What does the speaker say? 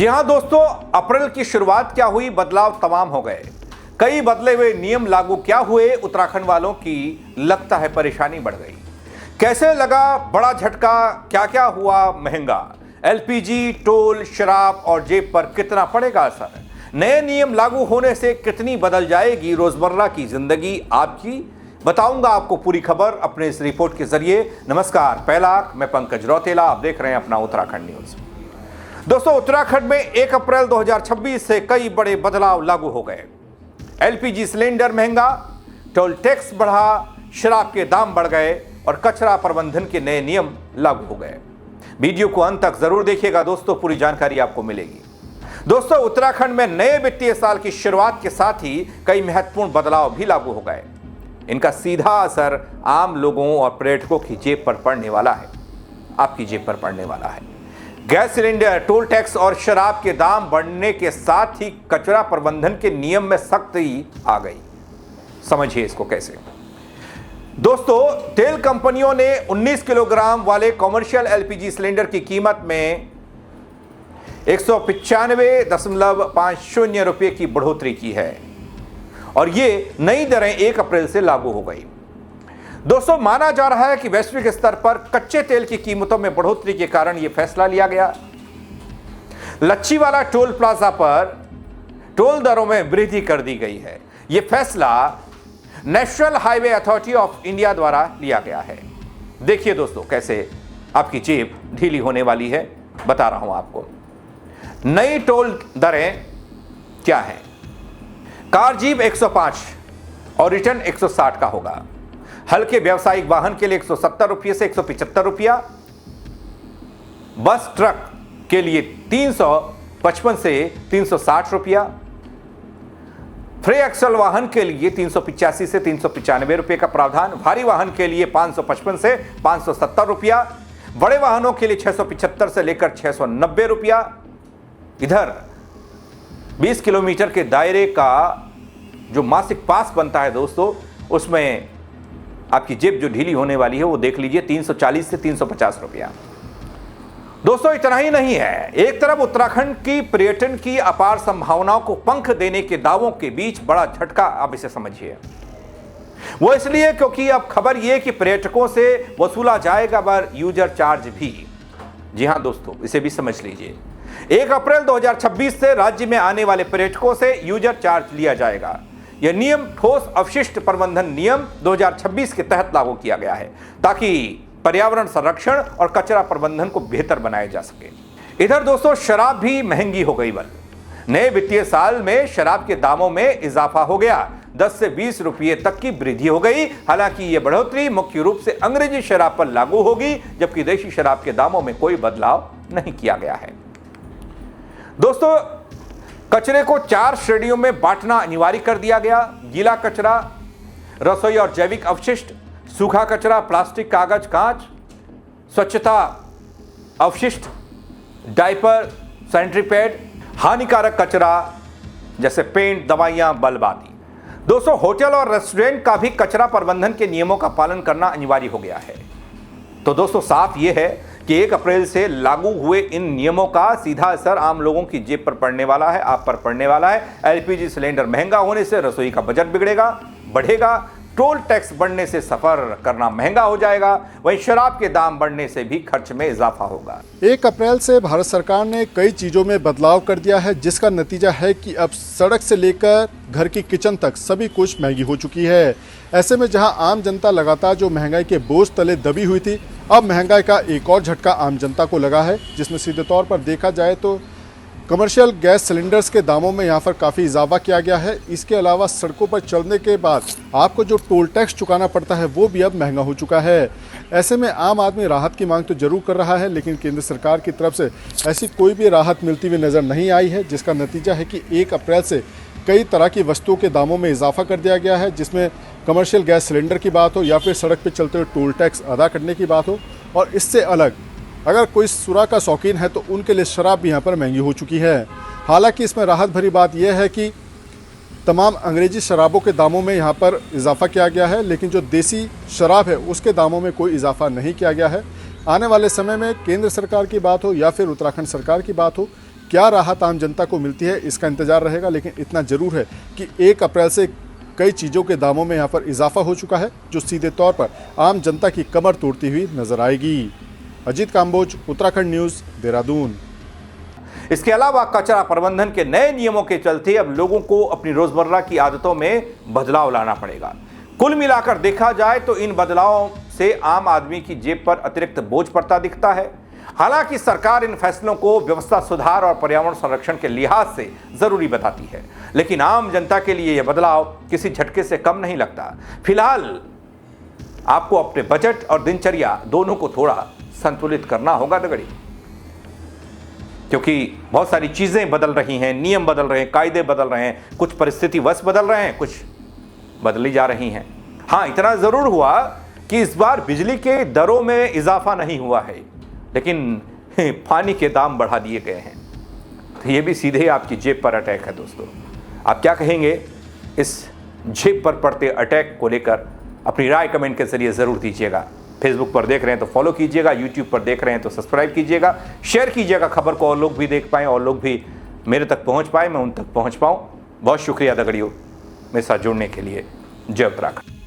जी हां दोस्तों, अप्रैल की शुरुआत क्या हुई, बदलाव तमाम हो गए। कई बदले हुए नियम लागू क्या हुए, उत्तराखंड वालों की लगता है परेशानी बढ़ गई। कैसे लगा बड़ा झटका, क्या क्या हुआ महंगा, एलपीजी, टोल, शराब और जेब पर कितना पड़ेगा असर, नए नियम लागू होने से कितनी बदल जाएगी रोजमर्रा की जिंदगी आपकी, बताऊंगा आपको पूरी खबर अपने इस रिपोर्ट के जरिए। नमस्कार, पहला मैं पंकज रौतेला, आप देख रहे हैं अपना उत्तराखंड न्यूज। दोस्तों, उत्तराखंड में 1 अप्रैल 2026 से कई बड़े बदलाव लागू हो गए। एलपीजी सिलेंडर महंगा, टोल टैक्स बढ़ा, शराब के दाम बढ़ गए और कचरा प्रबंधन के नए नियम लागू हो गए। वीडियो को अंत तक जरूर देखिएगा दोस्तों, पूरी जानकारी आपको मिलेगी। दोस्तों, उत्तराखंड में नए वित्तीय साल की शुरुआत के साथ ही कई महत्वपूर्ण बदलाव भी लागू हो गए। इनका सीधा असर आम लोगों और पर्यटकों की जेब पर पड़ने वाला है, आपकी जेब पर पड़ने वाला है। गैस सिलेंडर, टोल टैक्स और शराब के दाम बढ़ने के साथ ही कचरा प्रबंधन के नियम में सख्ती आ गई। समझिए इसको कैसे। दोस्तों, तेल कंपनियों ने 19 किलोग्राम वाले कॉमर्शियल एलपीजी सिलेंडर की कीमत में 195.50 रुपये की बढ़ोतरी की है और ये नई दरें 1 अप्रैल से लागू हो गई। दोस्तों, माना जा रहा है कि वैश्विक स्तर पर कच्चे तेल की कीमतों में बढ़ोतरी के कारण यह फैसला लिया गया। लच्छीवाला टोल प्लाजा पर टोल दरों में वृद्धि कर दी गई है। यह फैसला national highway authority of India द्वारा लिया गया है। देखिए दोस्तों, कैसे आपकी जेब ढीली होने वाली है, बता रहा हूं आपको। नई टोल दरें क्या हैं? कार जीप 105 और रिटर्न 160 का होगा। हल्के व्यावसायिक वाहन के लिए 170 रुपये से 175 रुपया, बस ट्रक के लिए 355 से 360 रुपया, फ्री एक्सल वाहन के लिए 385 से 395 रुपये का प्रावधान, भारी वाहन के लिए 555 से 570 रुपया, बड़े वाहनों के लिए 675 से लेकर 690 रुपया। इधर 20 किलोमीटर के दायरे का जो मासिक पास बनता है दोस्तों, उसमें आपकी जेब जो ढीली होने वाली है वो देख लीजिए 340 से 350 रुपया। दोस्तों, इतना ही नहीं है, एक तरफ उत्तराखंड की पर्यटन की अपार संभावनाओं को पंख देने के दावों के बीच बड़ा झटका, आप इसे समझिए। वो इसलिए क्योंकि अब खबर यह कि पर्यटकों से वसूला जाएगा बार यूजर चार्ज भी। जी हां दोस्तों, इसे भी समझ लीजिए। 1 अप्रैल 2026 से राज्य में आने वाले पर्यटकों से यूजर चार्ज लिया जाएगा। यह नियम ठोस अपशिष्ट प्रबंधन नियम 2026 के तहत लागू किया गया है ताकि पर्यावरण संरक्षण और कचरा प्रबंधन को बेहतर बनाया जा सके। इधर दोस्तों, शराब भी महंगी हो गई। नए वित्तीय साल में शराब के दामों में इजाफा हो गया, 10 से 20 रुपये तक की वृद्धि हो गई। हालांकि यह बढ़ोतरी मुख्य रूप से अंग्रेजी शराब पर लागू होगी, जबकि देशी शराब के दामों में कोई बदलाव नहीं किया गया है। दोस्तों, कचरे को 4 श्रेणियों में बांटना अनिवार्य कर दिया गया। गीला कचरा, रसोई और जैविक अपशिष्ट, सूखा कचरा, प्लास्टिक, कागज, कांच, स्वच्छता अपशिष्ट, डायपर, सैनिटरी पैड, हानिकारक कचरा जैसे पेंट, दवाइयां, बल्ब आदि। दोस्तों, होटल और रेस्टोरेंट का भी कचरा प्रबंधन के नियमों का पालन करना अनिवार्य हो गया है। तो दोस्तों, साफ यह है कि 1 अप्रैल से लागू हुए इन नियमों का सीधा असर आम लोगों की जेब पर पड़ने वाला है, आप पर पड़ने वाला है। एलपीजी सिलेंडर महंगा होने से रसोई का बजट बढ़ेगा। टोल टैक्स बढ़ने से सफर करना महंगा हो जाएगा। वहीं शराब के दाम बढ़ने से भी खर्च में इजाफा होगा। 1 अप्रैल से भारत सरकार ने कई चीज़ों में बदलाव कर दिया है, जिसका नतीजा है कि अब सड़क से लेकर घर की किचन तक सभी कुछ महंगी हो चुकी है। ऐसे में जहां आम जनता लगातार जो महंगाई के बोझ तले दबी हुई थी, अब महंगाई का एक और झटका आम जनता को लगा है, जिसमें सीधे तौर पर देखा जाए तो कमर्शियल गैस सिलेंडर्स के दामों में यहाँ पर काफ़ी इजाफा किया गया है। इसके अलावा सड़कों पर चलने के बाद आपको जो टोल टैक्स चुकाना पड़ता है वो भी अब महंगा हो चुका है। ऐसे में आम आदमी राहत की मांग तो जरूर कर रहा है, लेकिन केंद्र सरकार की तरफ से ऐसी कोई भी राहत मिलती हुई नज़र नहीं आई है, जिसका नतीजा है कि 1 अप्रैल से कई तरह की वस्तुओं के दामों में इजाफा कर दिया गया है, जिसमें कमर्शियल गैस सिलेंडर की बात हो या फिर सड़क पर चलते हुए टोल टैक्स अदा करने की बात हो। और इससे अलग अगर कोई सुरा का शौकीन है तो उनके लिए शराब भी यहाँ पर महंगी हो चुकी है। हालांकि इसमें राहत भरी बात यह है कि तमाम अंग्रेजी शराबों के दामों में यहाँ पर इजाफा किया गया है, लेकिन जो देसी शराब है उसके दामों में कोई इजाफा नहीं किया गया है। आने वाले समय में केंद्र सरकार की बात हो या फिर उत्तराखंड सरकार की बात हो, क्या राहत आम जनता को मिलती है इसका इंतजार रहेगा, लेकिन इतना जरूर है कि 1 अप्रैल से कई चीज़ों के दामों में यहाँ पर इजाफा हो चुका है, जो सीधे तौर पर आम जनता की कमर तोड़ती हुई नजर आएगी। अजीत काम्बोज, उत्तराखंड न्यूज़, देहरादून। इसके अलावा कचरा प्रबंधन के नए नियमों के चलते अब लोगों को अपनी रोजमर्रा की आदतों में बदलाव लाना पड़ेगा। कुल मिलाकर देखा जाए तो इन बदलावों से आम आदमी की जेब पर अतिरिक्त बोझ पड़ता दिखता है। हालांकि सरकार इन फैसलों को व्यवस्था सुधार और पर्यावरण संरक्षण के लिहाज से जरूरी बताती है, लेकिन आम जनता के लिए यह बदलाव किसी झटके से कम नहीं लगता। फिलहाल आपको अपने बजट और दिनचर्या दोनों को थोड़ा संतुलित करना होगा दगड़ी, क्योंकि बहुत सारी चीजें बदल रही हैं, नियम बदल रहे हैं, कायदे बदल रहे हैं, कुछ परिस्थिति वश बदल रहे हैं, कुछ बदली जा रही हैं। हाँ, इतना जरूर हुआ कि इस बार बिजली के दरों में इजाफा नहीं हुआ है, लेकिन पानी के दाम बढ़ा दिए गए हैं। तो ये भी सीधे आपकी जेब पर अटैक है। दोस्तों, आप क्या कहेंगे इस जेब पर पड़ते अटैक को लेकर? अपनी राय कमेंट के जरिए जरूर दीजिएगा। फेसबुक पर देख रहे हैं तो फॉलो कीजिएगा, यूट्यूब पर देख रहे हैं तो सब्सक्राइब कीजिएगा, शेयर कीजिएगा खबर को, और लोग भी देख पाएं और लोग भी मेरे तक पहुंच पाए, मैं उन तक पहुंच पाऊं। बहुत शुक्रिया दगड़ियों मेरे साथ जुड़ने के लिए। जय उत्तराखंड।